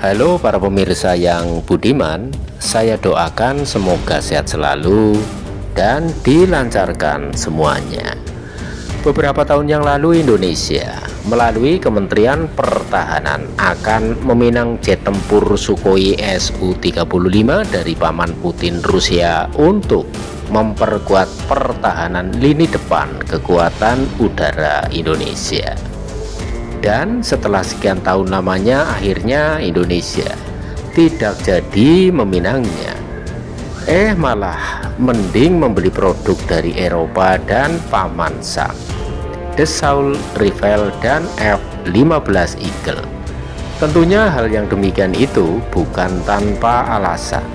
Halo para pemirsa yang budiman, saya doakan semoga sehat selalu dan dilancarkan semuanya. Beberapa tahun yang lalu Indonesia melalui Kementerian Pertahanan akan meminang jet tempur Sukhoi Su-35 dari paman Putin Rusia untuk memperkuat pertahanan lini depan kekuatan udara Indonesia. Dan setelah sekian tahun lamanya, akhirnya Indonesia tidak jadi meminangnya. Malah mending membeli produk dari Eropa dan paman Sam, Dassault Rafale dan F-15 Eagle. Tentunya hal yang demikian itu bukan tanpa alasan.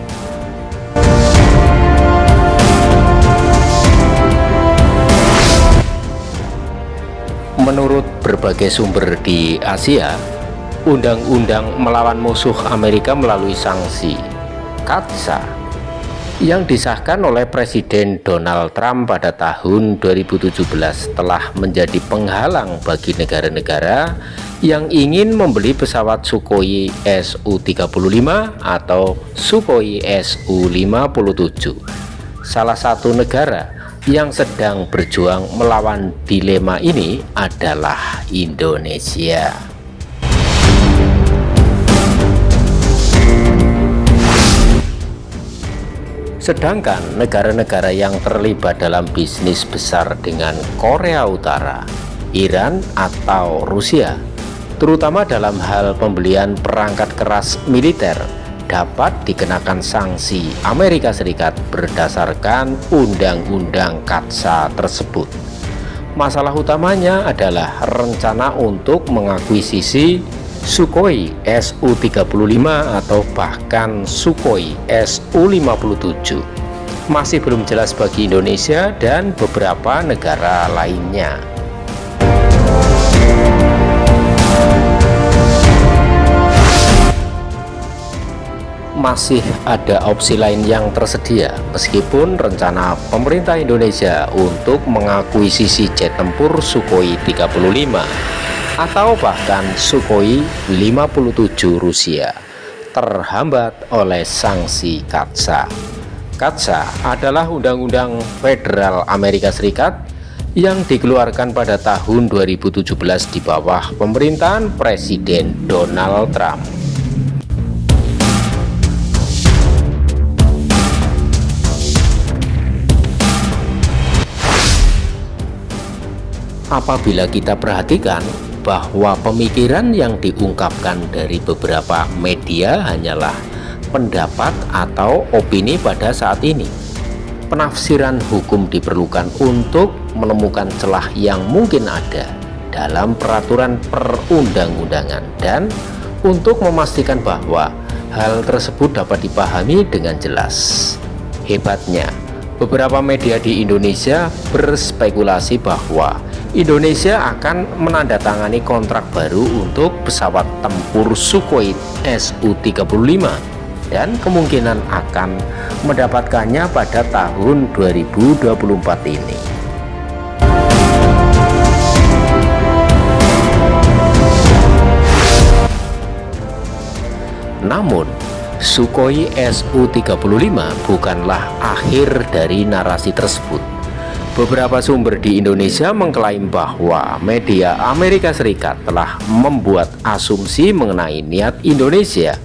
Menurut berbagai sumber di Asia, undang-undang melawan musuh Amerika melalui sanksi CAATSA yang disahkan oleh Presiden Donald Trump pada tahun 2017 telah menjadi penghalang bagi negara-negara yang ingin membeli pesawat Sukhoi Su-35 atau Sukhoi Su-57. Salah satu negara yang sedang berjuang melawan dilema ini adalah Indonesia. Sedangkan negara-negara yang terlibat dalam bisnis besar dengan Korea Utara, Iran atau Rusia, terutama dalam hal pembelian perangkat keras militer, dapat dikenakan sanksi Amerika Serikat berdasarkan undang-undang CAATSA tersebut. Masalah utamanya adalah rencana untuk mengakuisisi Sukhoi Su-35 atau bahkan Sukhoi Su-57 masih belum jelas bagi Indonesia dan beberapa negara lainnya. Masih ada opsi lain yang tersedia meskipun rencana pemerintah Indonesia untuk mengakuisisi jet tempur Sukhoi 35 atau bahkan Sukhoi 57 Rusia terhambat oleh sanksi CAATSA. CAATSA adalah undang-undang federal Amerika Serikat yang dikeluarkan pada tahun 2017 di bawah pemerintahan Presiden Donald Trump. Apabila kita perhatikan bahwa pemikiran yang diungkapkan dari beberapa media hanyalah pendapat atau opini pada saat ini, penafsiran hukum diperlukan untuk menemukan celah yang mungkin ada dalam peraturan perundang-undangan dan untuk memastikan bahwa hal tersebut dapat dipahami dengan jelas. Hebatnya, beberapa media di Indonesia berspekulasi bahwa Indonesia akan menandatangani kontrak baru untuk pesawat tempur Sukhoi Su-35 dan kemungkinan akan mendapatkannya pada tahun 2024 ini. Namun, Sukhoi Su-35 bukanlah akhir dari narasi tersebut. Beberapa sumber di Indonesia mengklaim bahwa media Amerika Serikat telah membuat asumsi mengenai niat Indonesia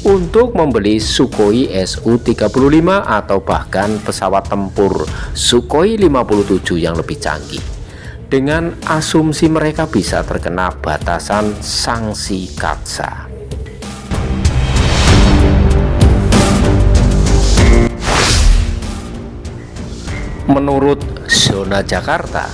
untuk membeli Sukhoi Su-35 atau bahkan pesawat tempur Sukhoi 57 yang lebih canggih. Dengan asumsi mereka bisa terkena batasan sanksi CAATSA. Menurut Zona Jakarta,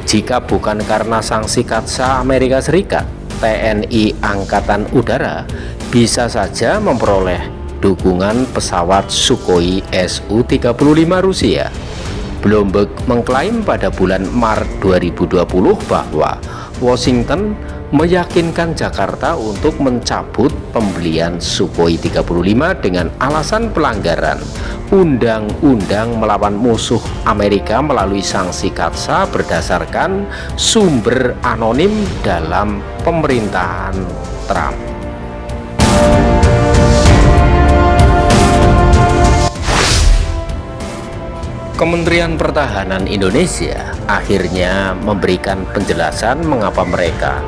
jika bukan karena sanksi CAATSA Amerika Serikat, TNI Angkatan Udara bisa saja memperoleh dukungan pesawat Sukhoi Su-35 Rusia. Bloomberg mengklaim pada bulan Maret 2020 bahwa Washington meyakinkan Jakarta untuk mencabut pembelian Sukhoi 35 dengan alasan pelanggaran undang-undang melawan musuh Amerika melalui sanksi CAATSA berdasarkan sumber anonim dalam pemerintahan Trump. Kementerian Pertahanan Indonesia akhirnya memberikan penjelasan mengapa mereka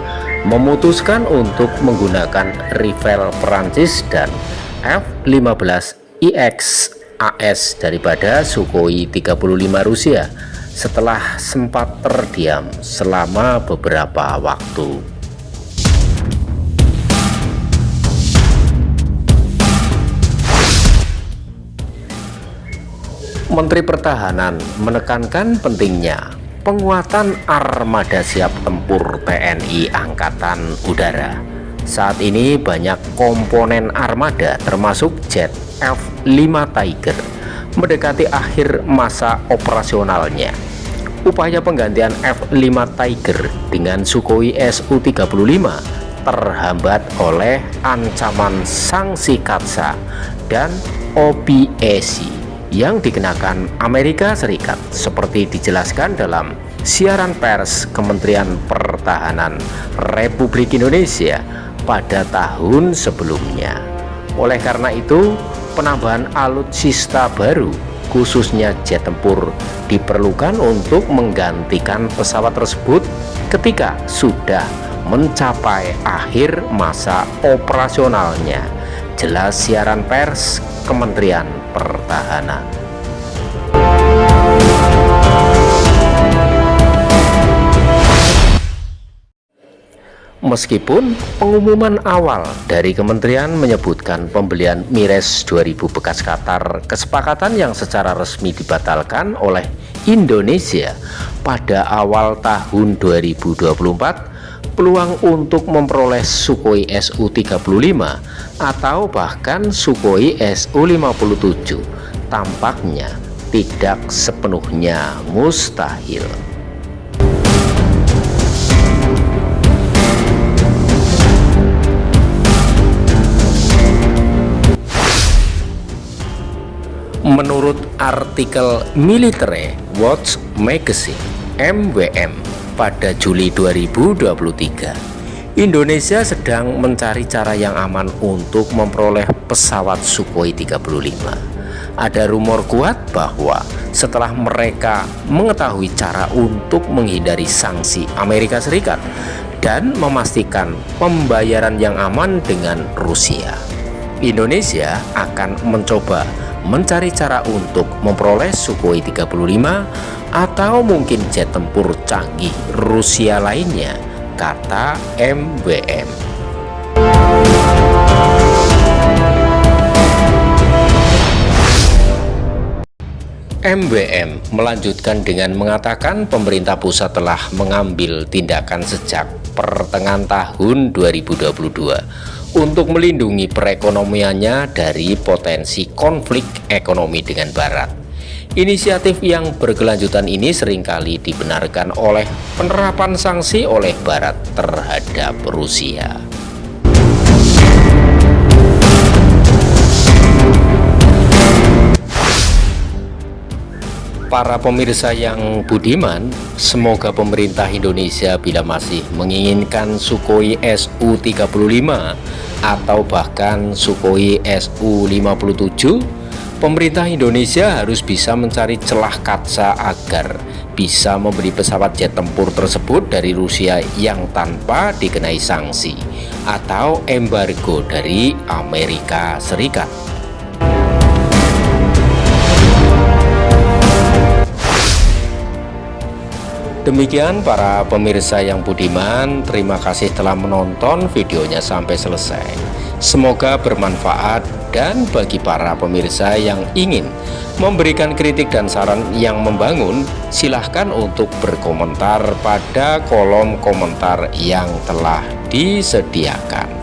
memutuskan untuk menggunakan rifle Perancis dan F-15IX AS daripada Sukhoi 35 Rusia setelah sempat terdiam selama beberapa waktu. Menteri Pertahanan menekankan pentingnya penguatan armada siap tempur TNI Angkatan Udara. Saat ini banyak komponen armada termasuk jet F-5 Tiger mendekati akhir masa operasionalnya. Upaya penggantian F-5 Tiger dengan Sukhoi Su-35 terhambat oleh ancaman sanksi KATSA dan OPEC yang dikenakan Amerika Serikat, seperti dijelaskan dalam siaran pers Kementerian Pertahanan Republik Indonesia pada tahun sebelumnya. Oleh karena itu, penambahan alutsista baru, khususnya jet tempur, diperlukan untuk menggantikan pesawat tersebut ketika sudah mencapai akhir masa operasionalnya. Jelas siaran pers Kementerian Pertahanan. Meskipun pengumuman awal dari kementerian menyebutkan pembelian Mires 2000 bekas Qatar, kesepakatan yang secara resmi dibatalkan oleh Indonesia pada awal tahun 2024, peluang untuk memperoleh Sukhoi Su-35 atau bahkan Sukhoi Su-57 tampaknya tidak sepenuhnya mustahil. Menurut artikel Military Watch Magazine (MWM) pada Juli 2023, Indonesia sedang mencari cara yang aman untuk memperoleh pesawat Sukhoi 35. Ada rumor kuat bahwa setelah mereka mengetahui cara untuk menghindari sanksi Amerika Serikat dan memastikan pembayaran yang aman dengan Rusia, Indonesia akan mencoba mencari cara untuk memperoleh Sukhoi 35 atau mungkin jet tempur canggih Rusia lainnya, kata MWM. MWM melanjutkan dengan mengatakan pemerintah pusat telah mengambil tindakan sejak pertengahan tahun 2022 untuk melindungi perekonomiannya dari potensi konflik ekonomi dengan Barat. Inisiatif yang berkelanjutan ini seringkali dibenarkan oleh penerapan sanksi oleh Barat terhadap Rusia. Para pemirsa yang budiman, semoga pemerintah Indonesia bila masih menginginkan Sukhoi Su-35 atau bahkan Sukhoi Su-57, pemerintah Indonesia harus bisa mencari celah KATSA agar bisa membeli pesawat jet tempur tersebut dari Rusia yang tanpa dikenai sanksi atau embargo dari Amerika Serikat. Demikian para pemirsa yang budiman, terima kasih telah menonton videonya sampai selesai. Semoga bermanfaat, dan bagi para pemirsa yang ingin memberikan kritik dan saran yang membangun, silahkan untuk berkomentar pada kolom komentar yang telah disediakan.